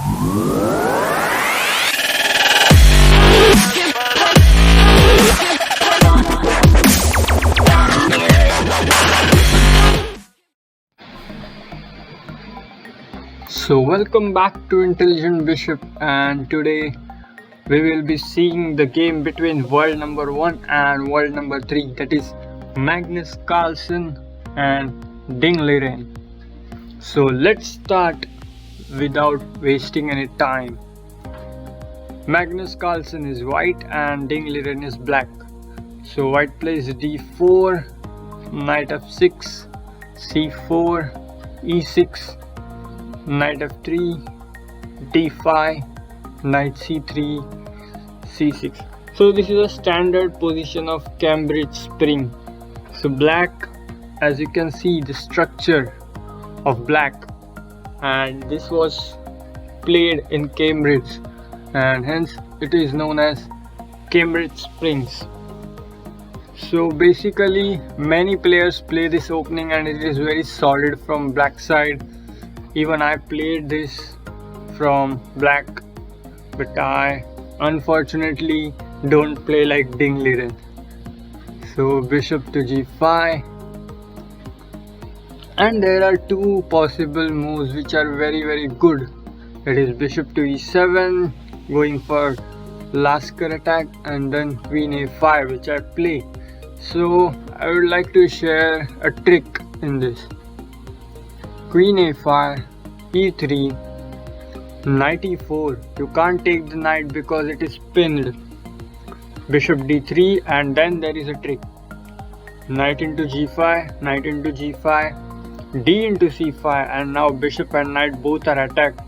So welcome back to Intelligent Bishop, and today we will be seeing the game between world number 1 and world number 3, that is Magnus Carlsen and Ding Liren. So let's start without wasting any time. Magnus Carlsen is white and Ding Liren is black. So white plays d4, knight f6, c4, e6, knight f3, d5, knight c3, c6. So this is a standard position of Cambridge spring. So black, as you can see the structure of black, and this was played in Cambridge, and hence it is known as Cambridge Springs. So basically many players play this opening and it is very solid from black side. Even I played this from black, but I unfortunately don't play like Ding Liren. So bishop to g5, and there are two possible moves which are very good. That is bishop to e7, going for Lasker attack, and then queen a5, which I play. So I would like to share a trick in this. Queen a5, e3, knight e4. You can't take the knight because it is pinned. Bishop d3, and then there is a trick. Knight into g5, knight into g5, d into c5, and now bishop and knight both are attacked,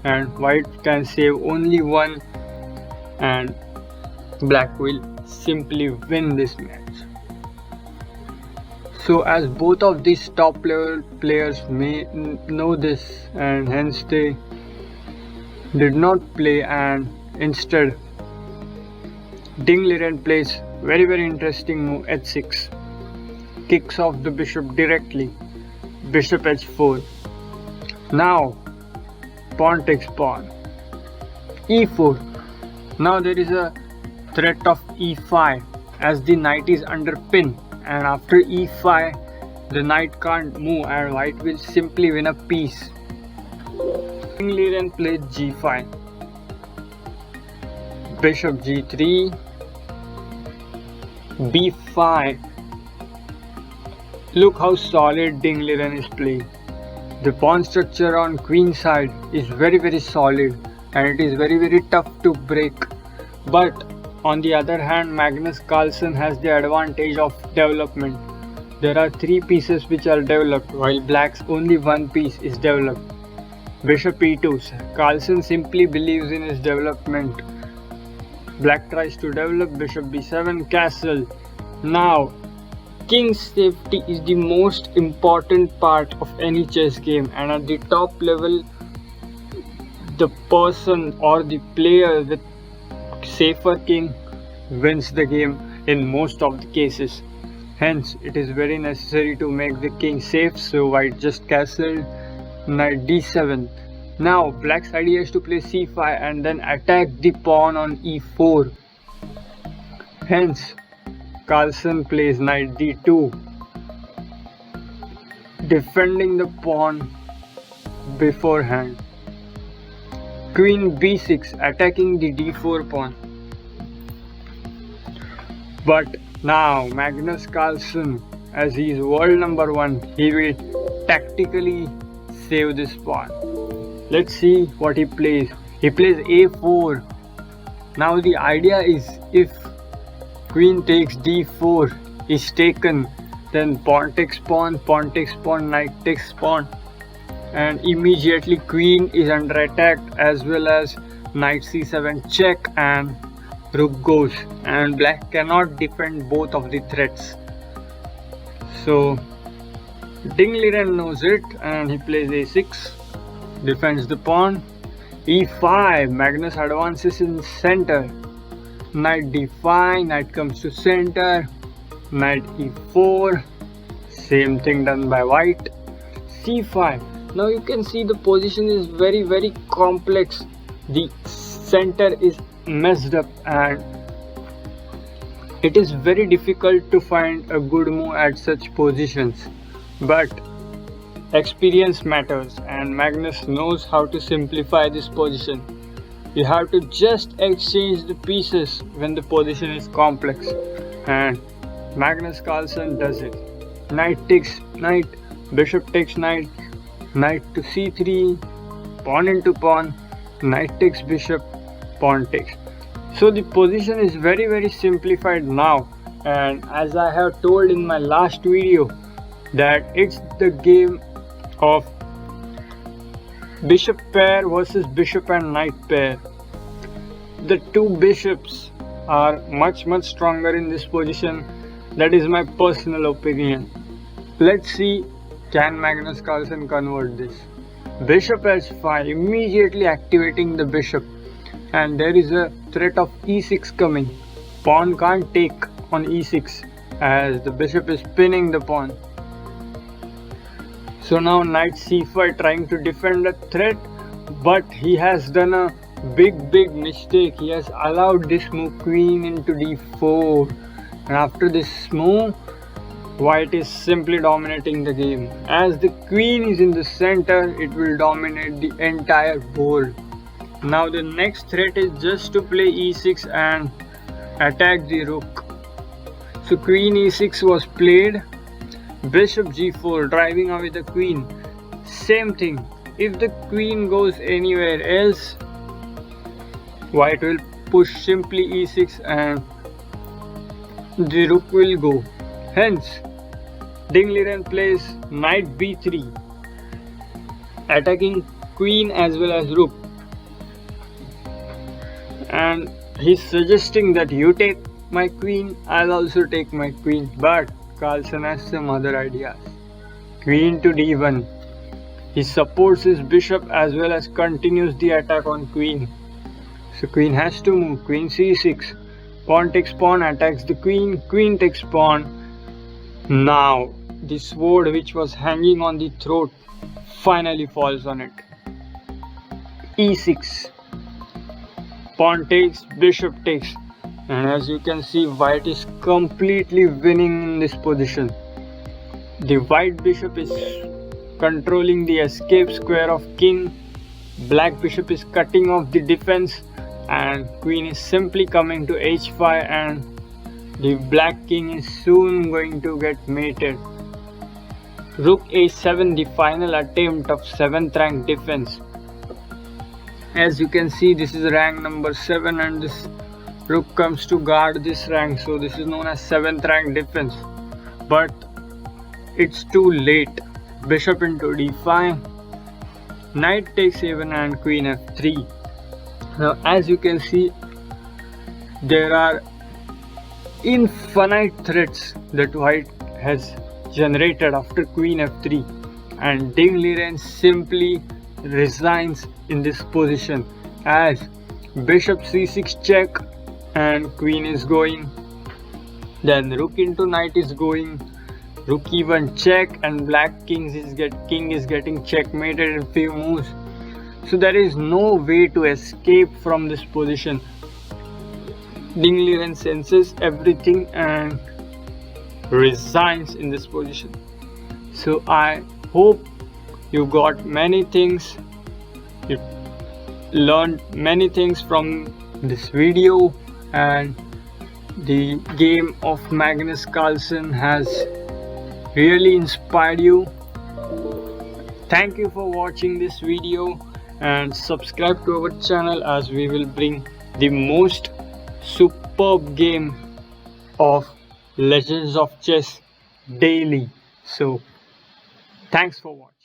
and white can save only one, and black will simply win this match. So as both of these top level players may know this, and hence they did not play, and instead Ding Liren plays very interesting move h6, kicks off the bishop directly, bishop h4. Now pawn takes pawn, e4. Now there is a threat of e5 as the knight is under pin, and after e5 the knight can't move and white will simply win a piece. Ding Liren plays g5, bishop g3, b5. Look how solid Ding Liren is playing. The pawn structure on queen side is very solid, and it is very tough to break. But on the other hand, Magnus Carlsen has the advantage of development. There are 3 pieces which are developed, while black's only 1 piece is developed. Bishop e2. Carlsen simply believes in his development. Black tries to develop, bishop b7, castle. Now king's safety is the most important part of any chess game, and at the top level the person or the player with safer king wins the game in most of the cases. Hence it is very necessary to make the king safe, so white just castled, knight d7. Now black's idea is to play c5 and then attack the pawn on e4. Hence Carlsen plays knight d2, defending the pawn beforehand. Queen b6, attacking the d4 pawn. But now Magnus Carlsen, as he is world number 1, he will tactically save this pawn. Let's see what he plays. He plays a4. Now the idea is, if queen takes d4 is taken, then pawn takes pawn, knight takes pawn, and immediately queen is under attack, as well as knight c7 check, and rook goes, and black cannot defend both of the threats. So Ding Liren knows it, and he plays a6, defends the pawn. e5, Magnus advances in center. Knight d5, knight comes to center. Knight e4, same thing done by white. c5, Now you can see the position is very complex. The center is messed up and it is very difficult to find a good move at such positions. But experience matters and Magnus knows how to simplify this position. You have to just exchange the pieces when the position is complex, and Magnus Carlsen does it. Knight takes knight, bishop takes knight, knight to c3, pawn into pawn, knight takes bishop, pawn takes. So the position is very simplified now, and as I have told in my last video that it's the game of bishop pair versus bishop and knight pair. The two bishops are much stronger in this position. That is my personal opinion. Let's see, can Magnus Carlsen convert this? Bishop h5, immediately activating the bishop, and there is a threat of e6 coming. Pawn can't take on e6 as the bishop is pinning the pawn. So now knight c5 trying to defend the threat, but he has done a big mistake. He has allowed this move queen into d4, and after this move white is simply dominating the game. As the queen is in the center, it will dominate the entire board. Now the next threat is just to play e6 and attack the rook. So queen e6 was played. Bishop g4 driving away the queen. Same thing, if the queen goes anywhere else, white will push simply e6 and the rook will go. Hence Ding Liren plays knight b3, attacking queen as well as rook, and he's suggesting that you take my queen, I'll also take my queen, but Carlsen has some other ideas. Queen to d1. He supports his bishop as well as continues the attack on queen. So queen has to move. Queen c6. Pawn takes pawn, attacks the queen. Queen takes pawn. Now the sword which was hanging on the throat finally falls on it. e6. Pawn takes, bishop takes. And as you can see, white is completely winning in this position. The white bishop is controlling the escape square of king. Black bishop is cutting off the defense, and queen is simply coming to h5, and the black king is soon going to get mated. Rook a7, the final attempt of 7th rank defense. As you can see, this is rank number 7 and this rook comes to guard this rank, so this is known as 7th rank defense. But it's too late. Bishop into d5, knight takes a1 and queen f3. Now as you can see, there are infinite threats that white has generated after queen f3, and Ding Liren simply resigns in this position as bishop c6 check and queen is going, then rook into knight is going, rook e1 check, and black king is getting checkmated in few moves. So there is no way to escape from this position. Ding Liren senses everything and resigns in this position. So I hope you got many things, you learned many things from this video, and the game of Magnus Carlsen has really inspired you. Thank you for watching this video and subscribe to our channel as we will bring the most superb game of Legends of Chess daily. So thanks for watching.